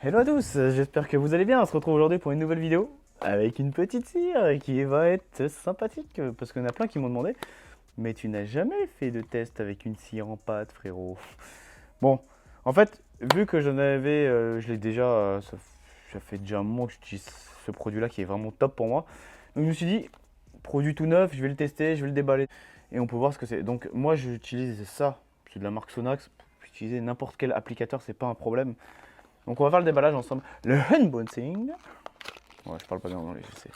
Hello à tous, j'espère que vous allez bien. On se retrouve aujourd'hui pour une nouvelle vidéo avec une petite cire qui va être sympathique parce qu'il y en a plein qui m'ont demandé. Mais tu n'as jamais fait de test avec une cire en pâte, frérot. Bon, en fait, vu que j'en avais, je l'ai déjà, ça fait déjà un moment que j'utilise ce produit-là qui est vraiment top pour moi. Donc je me suis dit, produit tout neuf, je vais le tester, je vais le déballer et on peut voir ce que c'est. Donc moi j'utilise ça, c'est de la marque Sonax. Vous pouvez utiliser n'importe quel applicateur, c'est pas un problème. Donc on va faire le déballage ensemble. Le unboxing. Ouais, je parle pas bien en anglais, je sais.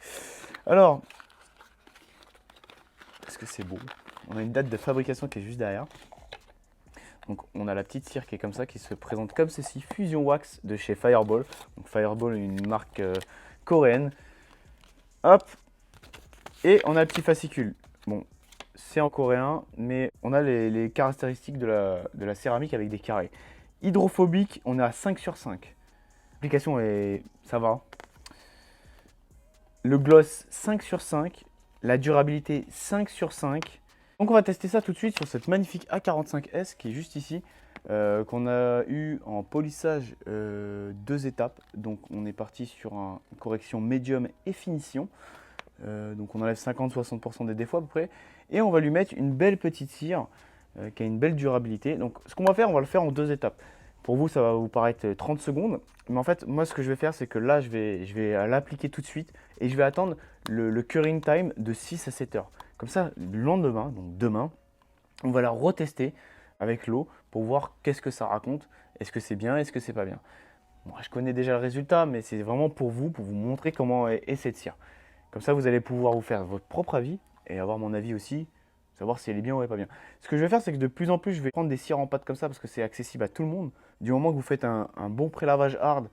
Alors, est-ce que c'est beau? On a une date de fabrication qui est juste derrière. Donc on a la petite cire qui est comme ça, qui se présente comme ceci, Fusion Wax de chez Fireball. Donc Fireball, une marque coréenne. Hop. Et on a le petit fascicule. Bon, c'est en coréen, mais on a les caractéristiques de la céramique avec des carrés. Hydrophobique, on est à 5 sur 5. L'application est... ça va. Le gloss 5 sur 5. La durabilité 5 sur 5. Donc on va tester ça tout de suite sur cette magnifique A45S qui est juste ici. Qu'on a eu en polissage 2 étapes. Donc on est parti sur une correction médium et finition. Donc on enlève 50-60% des défauts à peu près. Et on va lui mettre une belle petite cire qui a une belle durabilité. Donc ce qu'on va faire, on va le faire en 2 étapes. Pour vous, ça va vous paraître 30 secondes. Mais en fait, moi, ce que je vais faire, c'est que là, je vais l'appliquer tout de suite. Et je vais attendre le curing time de 6 à 7 heures. Comme ça, le lendemain, donc demain, on va la retester avec l'eau pour voir qu'est-ce que ça raconte. Est-ce que c'est bien, est-ce que c'est pas bien. Moi, je connais déjà le résultat, mais c'est vraiment pour vous montrer comment est cette cire. Comme ça, vous allez pouvoir vous faire votre propre avis et avoir mon avis aussi, savoir si elle est bien ou elle est pas bien. Ce que je vais faire, c'est que de plus en plus, je vais prendre des cires en pâte comme ça parce que c'est accessible à tout le monde. Du moment que vous faites un bon prélavage hard,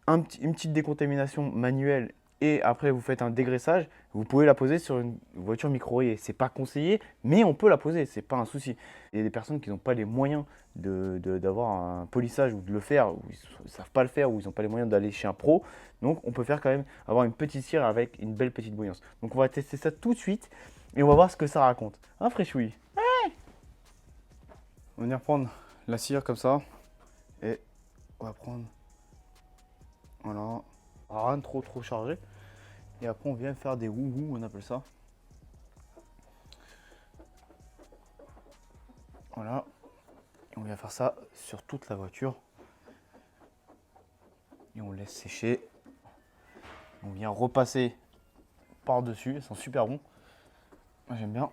une petite décontamination manuelle et après vous faites un dégraissage, vous pouvez la poser sur une voiture micro-rayée. C'est pas conseillé, mais on peut la poser, c'est pas un souci. Il y a des personnes qui n'ont pas les moyens d'avoir un polissage ou de le faire, ou ils ne savent pas le faire, ou ils n'ont pas les moyens d'aller chez un pro. Donc on peut faire quand même avoir une petite cire avec une belle petite bouillance. Donc on va tester ça tout de suite et on va voir ce que ça raconte. Hein, Fréchoui? On va venir prendre la cire comme ça et on va prendre, voilà, rien de trop chargé. Et après on vient faire des wouhou, on appelle ça. Voilà. Et on vient faire ça sur toute la voiture. Et on laisse sécher. On vient repasser par-dessus, elles sont super bons. Moi j'aime bien.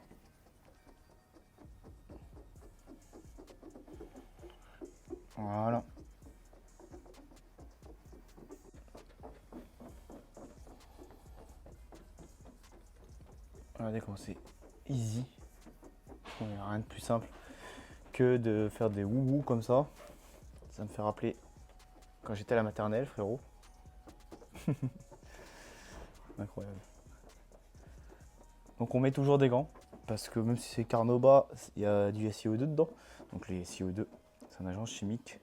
Voilà. Regardez comment c'est easy. Il n'y a rien de plus simple que de faire des wouhou comme ça. Ça me fait rappeler quand j'étais à la maternelle, frérot. Incroyable. Donc on met toujours des gants parce que même si c'est Carnauba, il y a du SiO2 dedans. Donc les SiO2, c'est un agent chimique,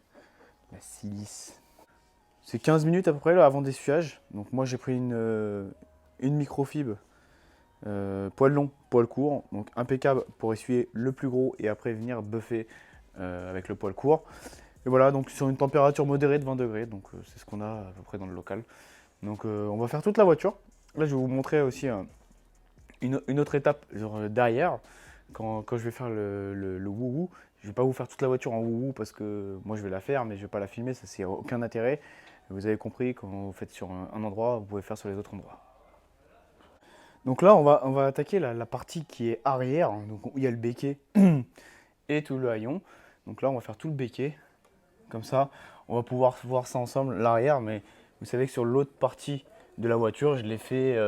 la silice. C'est 15 minutes à peu près là, avant d'essuyage. Donc moi j'ai pris une microfibre, poil long, poil court. Donc impeccable pour essuyer le plus gros et après venir buffer avec le poil court. Et voilà, donc sur une température modérée de 20 degrés. Donc c'est ce qu'on a à peu près dans le local. Donc on va faire toute la voiture. Là je vais vous montrer aussi une autre étape genre, derrière. Quand je vais faire le wouhou, je ne vais pas vous faire toute la voiture en wouhou parce que moi je vais la faire, mais je ne vais pas la filmer, ça c'est aucun intérêt. Vous avez compris, quand vous faites sur un endroit, vous pouvez faire sur les autres endroits. Donc là, on va attaquer la partie qui est arrière, donc où il y a le béquet et tout le haillon. Donc là, on va faire tout le béquet, comme ça. On va pouvoir voir ça ensemble, l'arrière, mais vous savez que sur l'autre partie de la voiture, je l'ai fait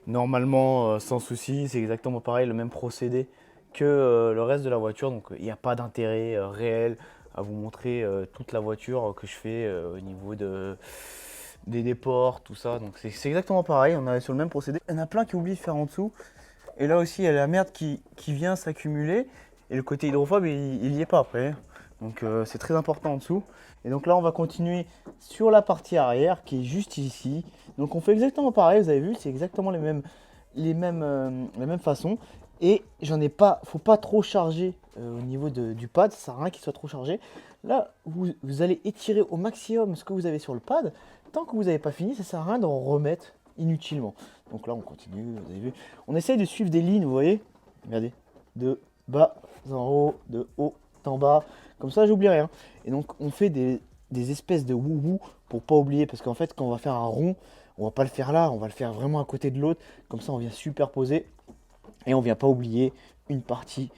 normalement sans souci. C'est exactement pareil, le même procédé que le reste de la voiture. Donc il n'y a pas d'intérêt réel à vous montrer toute la voiture que je fais au niveau des ports, tout ça. Donc c'est exactement pareil, on est sur le même procédé. Il y en a plein qui oublient de faire en dessous. Et là aussi, il y a la merde qui vient s'accumuler. Et le côté hydrophobe, il n'y est pas après. Donc c'est très important en dessous. Et donc là, on va continuer sur la partie arrière qui est juste ici. Donc on fait exactement pareil, vous avez vu, c'est exactement les mêmes façons. Et j'en ai pas, faut pas trop charger au niveau du pad, ça sert à rien qu'il soit trop chargé. Là, vous allez étirer au maximum ce que vous avez sur le pad. Tant que vous n'avez pas fini, ça sert à rien d'en remettre inutilement. Donc là, on continue, vous avez vu. On essaye de suivre des lignes, vous voyez. Regardez, de bas en haut, de haut en bas. Comme ça, j'oublie rien. Et donc, on fait des espèces de wouhou pour pas oublier. Parce qu'en fait, quand on va faire un rond, on va pas le faire là, on va le faire vraiment à côté de l'autre. Comme ça, on vient superposer. Et on vient pas oublier une partie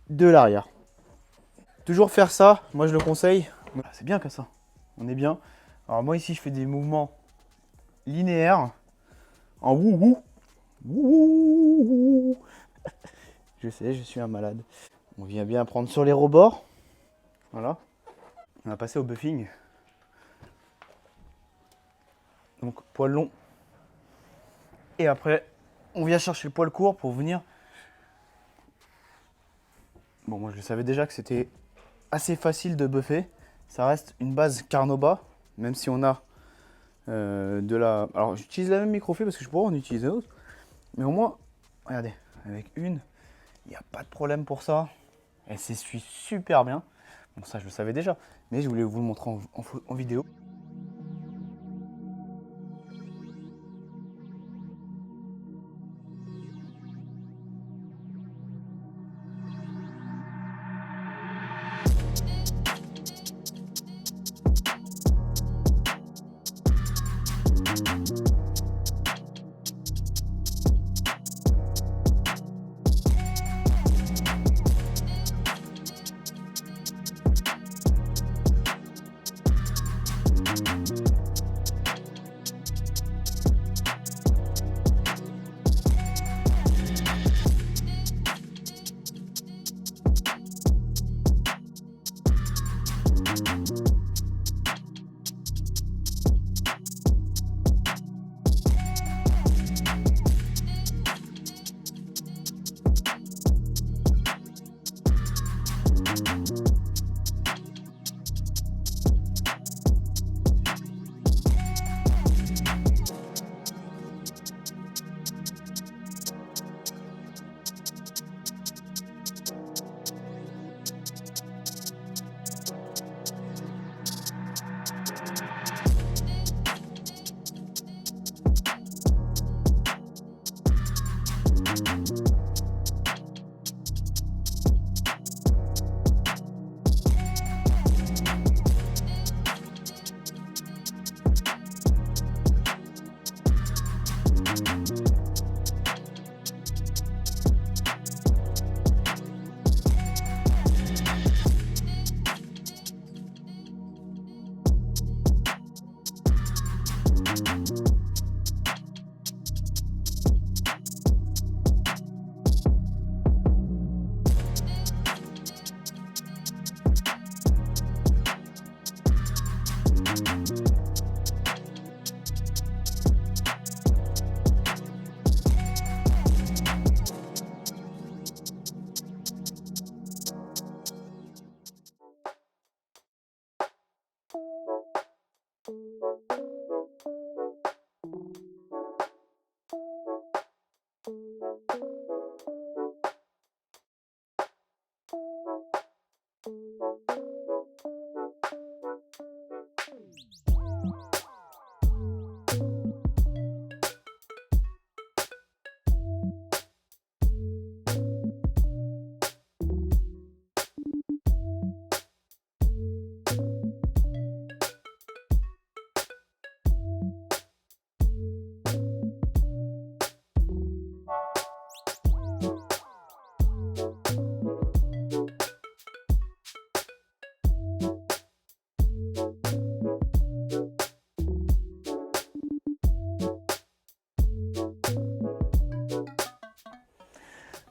de l'arrière. Toujours faire ça, moi je le conseille. C'est bien comme ça, on est bien. Alors moi ici je fais des mouvements linéaires en wouhou. Wouhou. Je sais, je suis un malade. On vient bien prendre sur les rebords. Voilà. On va passer au buffing. Donc poil long. Et après, on vient chercher le poil court pour venir. Bon, moi je le savais déjà que c'était assez facile de buffer. Ça reste une base Carnauba, même si on a de la... Alors j'utilise la même microfibre parce que je pourrais en utiliser d'autres. Mais au moins, regardez, avec une, il n'y a pas de problème pour ça. Elle s'essuie super bien. Bon, ça je le savais déjà, mais je voulais vous le montrer en vidéo.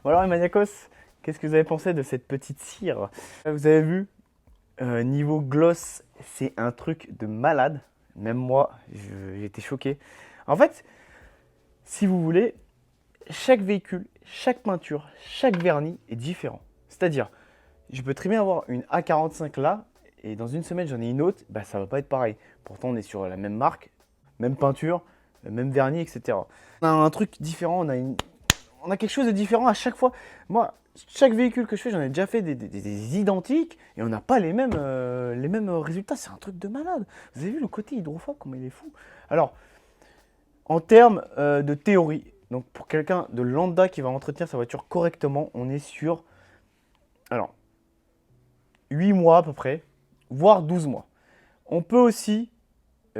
Bon alors les maniacos, qu'est-ce que vous avez pensé de cette petite cire? Vous avez vu, niveau gloss, c'est un truc de malade. Même moi, j'ai été choqué. En fait, si vous voulez, chaque véhicule, chaque peinture, chaque vernis est différent. C'est-à-dire, je peux très bien avoir une A45 là, et dans une semaine j'en ai une autre, bah, ça va pas être pareil. Pourtant on est sur la même marque, même peinture, même vernis, etc. On a un truc différent, on a quelque chose de différent à chaque fois. Moi, chaque véhicule que je fais, j'en ai déjà fait des identiques et on n'a pas les mêmes résultats. C'est un truc de malade. Vous avez vu le côté hydrophobe, comment il est fou. Alors, en termes de théorie, donc pour quelqu'un de lambda qui va entretenir sa voiture correctement, on est sur alors, 8 mois à peu près, voire 12 mois. On peut aussi la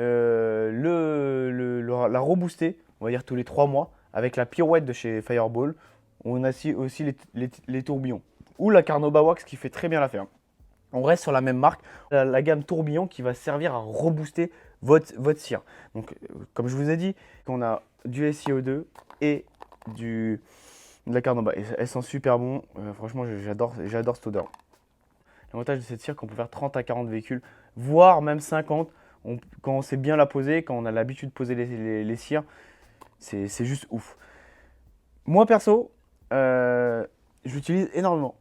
rebooster, on va dire tous les 3 mois, avec la pirouette de chez Fireball. On a aussi les tourbillons. Ou la Carnauba Wax qui fait très bien l'affaire. On reste sur la même marque, la gamme tourbillon qui va servir à rebooster votre cire. Donc, comme je vous ai dit, on a du SiO2 et de la Carnauba. Et elles sont super bon. Franchement, j'adore cette odeur. L'avantage de cette cire, qu'on peut faire 30 à 40 véhicules, voire même 50. Quand on sait bien la poser, quand on a l'habitude de poser les cires, c'est juste ouf. Moi perso, j'utilise énormément.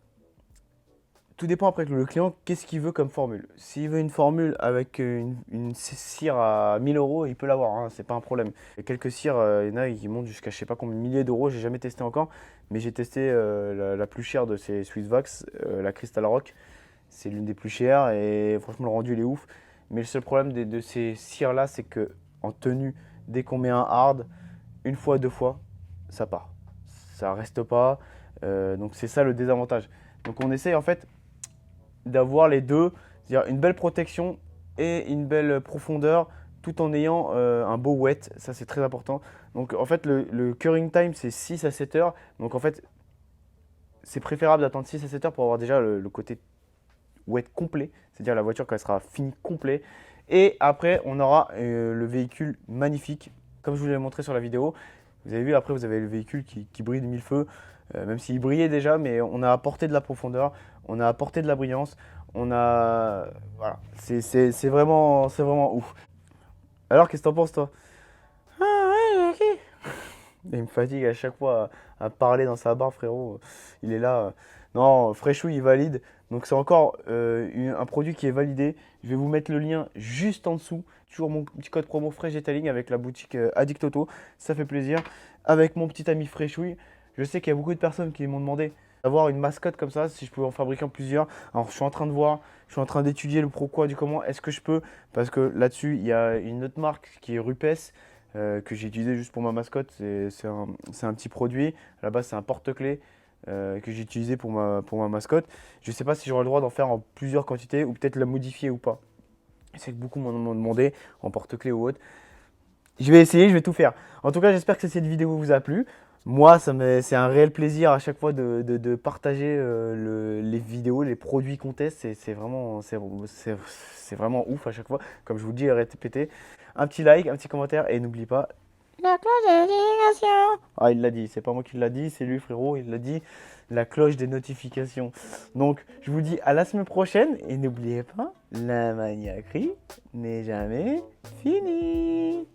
Tout dépend après le client, qu'est-ce qu'il veut comme formule. S'il veut une formule avec une cire à 1000 euros, il peut l'avoir, hein, c'est pas un problème. Il y a quelques cires, il y en a qui montent jusqu'à je sais pas combien de milliers d'euros, j'ai jamais testé encore, mais j'ai testé la plus chère de ces Swissvox, la Crystal Rock. C'est l'une des plus chères et franchement le rendu il est ouf. Mais le seul problème de ces cires là, c'est que en tenue, dès qu'on met un hard, une fois, deux fois, ça part. Ça reste pas. Donc c'est ça le désavantage. Donc on essaye en fait d'avoir les deux, c'est-à-dire une belle protection et une belle profondeur tout en ayant un beau wet, ça c'est très important. Donc en fait le curing time c'est 6 à 7 heures. Donc en fait c'est préférable d'attendre 6 à 7 heures pour avoir déjà le côté wet complet, c'est-à-dire la voiture quand elle sera finie complet. Et après, on aura le véhicule magnifique, comme je vous l'ai montré sur la vidéo. Vous avez vu, après, vous avez le véhicule qui brille de mille feux, même s'il brillait déjà, mais on a apporté de la profondeur, on a apporté de la brillance, on a... Voilà, c'est vraiment ouf. Alors, qu'est-ce que t'en penses, toi? Ah ouais, ok. Il me fatigue à chaque fois à parler dans sa barre, frérot. Il est là. Non, Freshou, il valide. Donc c'est encore un produit qui est validé. Je vais vous mettre le lien juste en dessous. Toujours mon petit code promo Detailing avec la boutique Addict Auto. Ça fait plaisir. Avec mon petit ami Freshouille. Je sais qu'il y a beaucoup de personnes qui m'ont demandé d'avoir une mascotte comme ça, si je pouvais en fabriquer plusieurs. Alors je suis en train de voir, je suis en train d'étudier le pourquoi du comment. Est-ce que je peux? Parce que là-dessus, il y a une autre marque qui est Rupes. Que j'ai utilisé juste pour ma mascotte. C'est un petit produit. À la base, c'est un porte-clés que j'ai utilisé pour ma mascotte. Je ne sais pas si j'aurai le droit d'en faire en plusieurs quantités ou peut-être la modifier ou pas. C'est que beaucoup m'ont demandé en porte-clés ou autre. Je vais essayer, je vais tout faire. En tout cas, j'espère que cette vidéo vous a plu. Moi, c'est un réel plaisir à chaque fois de partager les vidéos, les produits qu'on teste. C'est vraiment ouf à chaque fois. Comme je vous le dis, répétez. Un petit like, un petit commentaire et n'oublie pas la cloche des notifications. Ah, il l'a dit, c'est pas moi qui l'a dit, c'est lui, frérot, il l'a dit. La cloche des notifications. Donc, je vous dis à la semaine prochaine et n'oubliez pas, la maniaquerie n'est jamais finie.